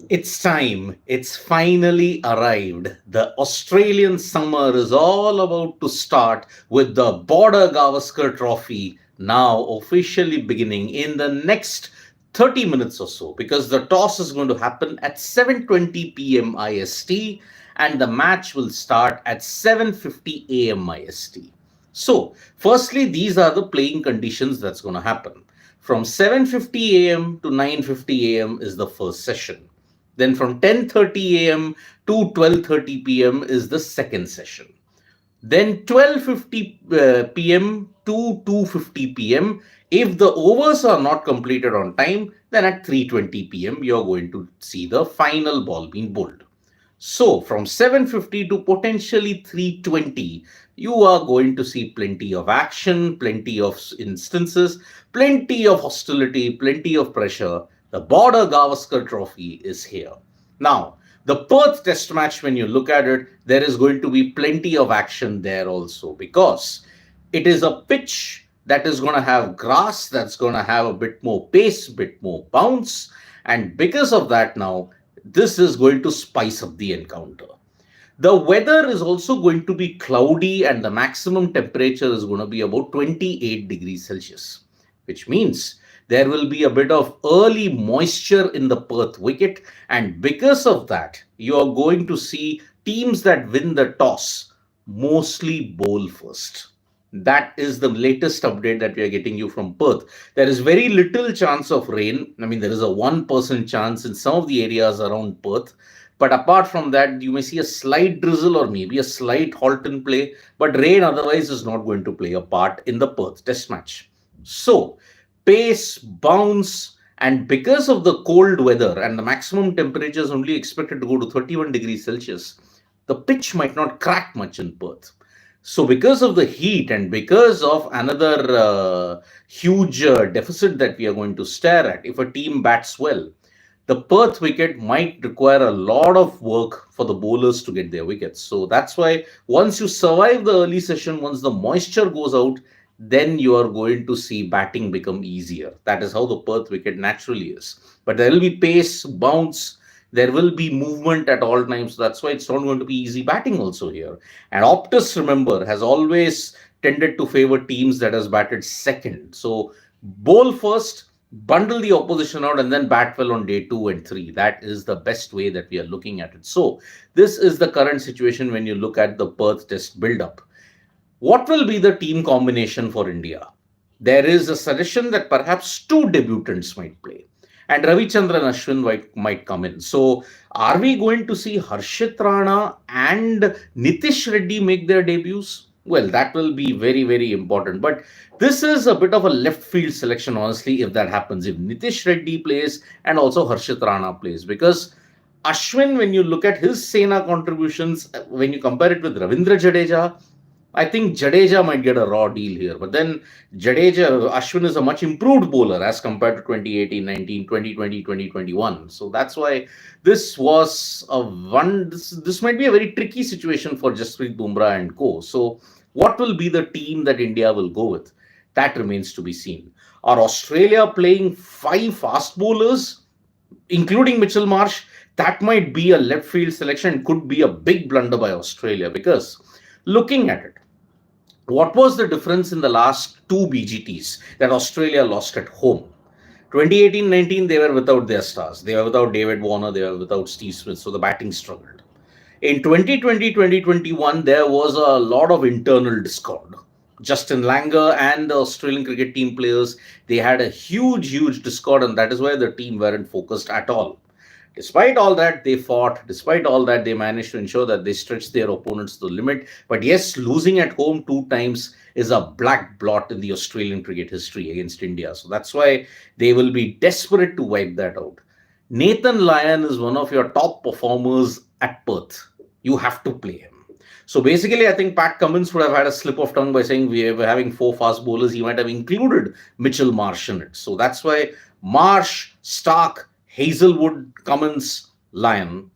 It's time. It's finally arrived. The Australian summer is all about to start with the Border-Gavaskar Trophy now officially beginning in the next 30 minutes or so, because the toss is going to happen at 7:20 p.m. IST and the match will start at 7:50 a.m. IST. So, firstly, these are the playing conditions that's going to happen. From 7:50 a.m. to 9:50 a.m. is the first session. Then from 10:30 a.m. to 12:30 p.m. is the second session. Then 12:50 p.m. to 2:50 p.m. If the overs are not completed on time, then at 3:20 p.m. you're going to see the final ball being bowled. So from 7:50 to potentially 3:20, you are going to see plenty of action, plenty of instances, plenty of hostility, plenty of pressure. The Border Gavaskar Trophy is here. Now, the Perth Test match, when you look at it, there is going to be plenty of action there also, because it is a pitch that is going to have grass, that's going to have a bit more pace, bit more bounce. And because of that, now this is going to spice up the encounter. The weather is also going to be cloudy and the maximum temperature is going to be about 28 degrees Celsius, which means there will be a bit of early moisture in the Perth wicket. And because of that, you are going to see teams that win the toss mostly bowl first. That is the latest update that we are getting you from Perth. There is very little chance of rain. I mean, there is a 1% chance in some of the areas around Perth. But apart from that, you may see a slight drizzle or maybe a slight halt in play. But rain otherwise is not going to play a part in the Perth Test match. So, pace, bounce, and because of the cold weather and the maximum temperature is only expected to go to 31 degrees Celsius, the pitch might not crack much in Perth. So, because of the heat and because of another huge deficit that we are going to stare at, if a team bats well, the Perth wicket might require a lot of work for the bowlers to get their wickets. So that's why once you survive the early session, once the moisture goes out, then you are going to see batting become easier. That is how the Perth wicket naturally is. But there will be pace, bounce, there will be movement at all times. So that's why it's not going to be easy batting also here. And Optus, remember, has always tended to favor teams that has batted second. So bowl first, bundle the opposition out, and then bat well on day 2 and 3. That is the best way that we are looking at it. So this is the current situation when you look at the Perth Test build-up. What will be the team combination for India? There is a suggestion that perhaps two debutants might play and Ravichandran Ashwin might come in. So, are we going to see Harshit Rana and Nitish Reddy make their debuts? Well, that will be very, very important. But this is a bit of a left field selection, honestly, if that happens. If Nitish Reddy plays and also Harshit Rana plays, because Ashwin, when you look at his Sena contributions, when you compare it with Ravindra Jadeja, I think Jadeja might get a raw deal here. But then Ashwin is a much improved bowler as compared to 2018, 19, 2020, 2021. So that's why this was a one. This might be a very tricky situation for Jasprit Bumrah and co. So what will be the team that India will go with? That remains to be seen. Are Australia playing five fast bowlers, including Mitchell Marsh? That might be a left field selection. Could be a big blunder by Australia, because looking at it, what was the difference in the last two BGTs that Australia lost at home? 2018-19, they were without their stars. They were without David Warner, they were without Steve Smith, so the batting struggled. In 2020-2021, there was a lot of internal discord. Justin Langer and the Australian cricket team players, they had a huge discord, and that is why the team weren't focused at all. Despite all that, they fought. Despite all that, they managed to ensure that they stretched their opponents to the limit. But yes, losing at home two times is a black blot in the Australian cricket history against India. So that's why they will be desperate to wipe that out. Nathan Lyon is one of your top performers at Perth. You have to play him. So basically, I think Pat Cummins would have had a slip of tongue by saying we were having four fast bowlers. He might have included Mitchell Marsh in it. So that's why Marsh, Stark, Hazelwood, Cummins, Lyon.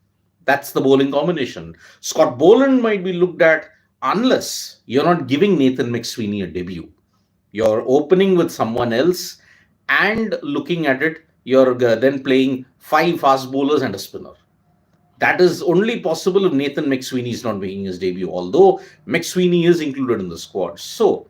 That's the bowling combination. Scott Boland might be looked at unless you're not giving Nathan McSweeney a debut. You're opening with someone else and looking at it, You're then playing five fast bowlers and a spinner. That is only possible if Nathan McSweeney is not making his debut, although McSweeney is included in the squad. So,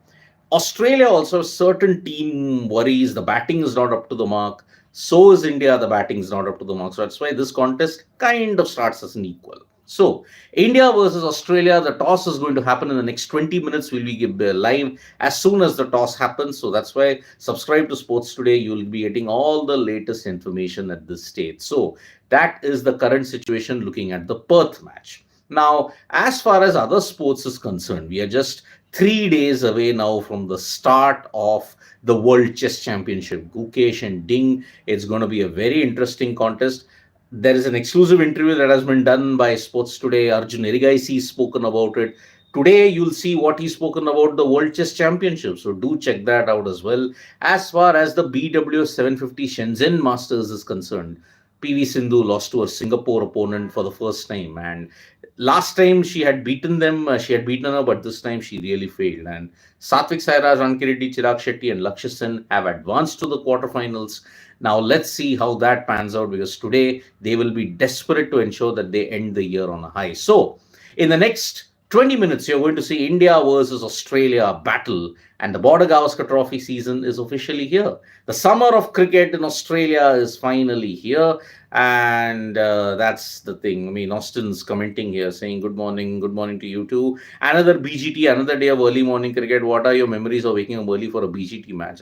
Australia also has certain team worries. The batting is not up to the mark. So is India. The batting is not up to the mark. So that's why this contest kind of starts as an equal. So, India versus Australia, the toss is going to happen in the next 20 minutes. We'll be live as soon as the toss happens. So, that's why subscribe to Sports Today. You'll be getting all the latest information at this stage. So, that is the current situation looking at the Perth match. Now, as far as other sports is concerned, we are just 3 days away now from the start of the World Chess Championship. Gukesh and Ding, it's going to be a very interesting contest. There is an exclusive interview that has been done by Sports Today. Arjun Erigaisi spoken about it. Today, you'll see what he's spoken about the World Chess Championship. So do check that out as well. As far as the BWS 750 Shenzhen Masters is concerned, PV Sindhu lost to a Singapore opponent for the first time. And last time she had beaten them, she had beaten her, but this time she really failed. And Satwiksairaj, Rankireddy-Chirag, Shetty, and Lakshya have advanced to the quarterfinals. Now let's see how that pans out, because today they will be desperate to ensure that they end the year on a high. So in the next 20 minutes, you're going to see India versus Australia battle, and the Border-Gavaskar Trophy season is officially here. The summer of cricket in Australia is finally here, and that's the thing. I mean, Austin's commenting here saying, good morning to you too. Another BGT, another day of early morning cricket. What are your memories of waking up early for a BGT match?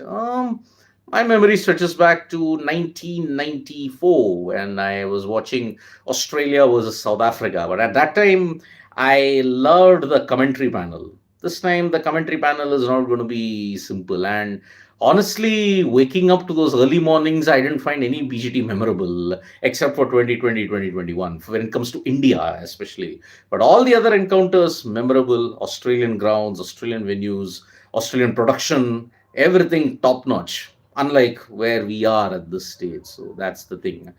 My memory stretches back to 1994 when I was watching Australia versus South Africa. But at that time, I loved the commentary panel. This time, the commentary panel is not going to be simple. And honestly, waking up to those early mornings, I didn't find any BGT memorable except for 2020, 2021, when it comes to India, especially. But all the other encounters, memorable. Australian grounds, Australian venues, Australian production, everything top notch, unlike where we are at this stage. So that's the thing.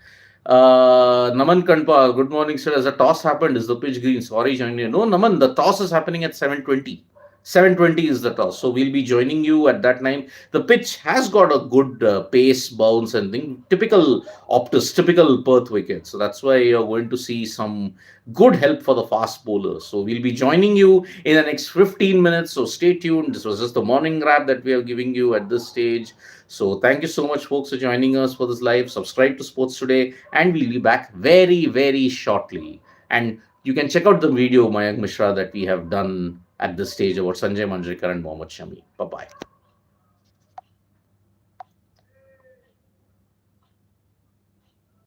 Naman Kanpa, good morning, sir. As the toss happened, is the pitch green? Sorry, joining you. No, Naman, the toss is happening at 7:20. 7:20 is the toss. So we'll be joining you at that time. The pitch has got a good pace, bounce, and thing. Typical Optus, typical Perth wicket. So that's why you're going to see some good help for the fast bowlers. So we'll be joining you in the next 15 minutes. So stay tuned. This was just the morning wrap that we are giving you at this stage. So thank you so much, folks, for joining us for this live. Subscribe to Sports Today, and we'll be back very, very shortly. And you can check out the video, Mayank Mishra, that we have done at this stage about Sanjay Manjrekar and Mohammad Shami. Bye-bye.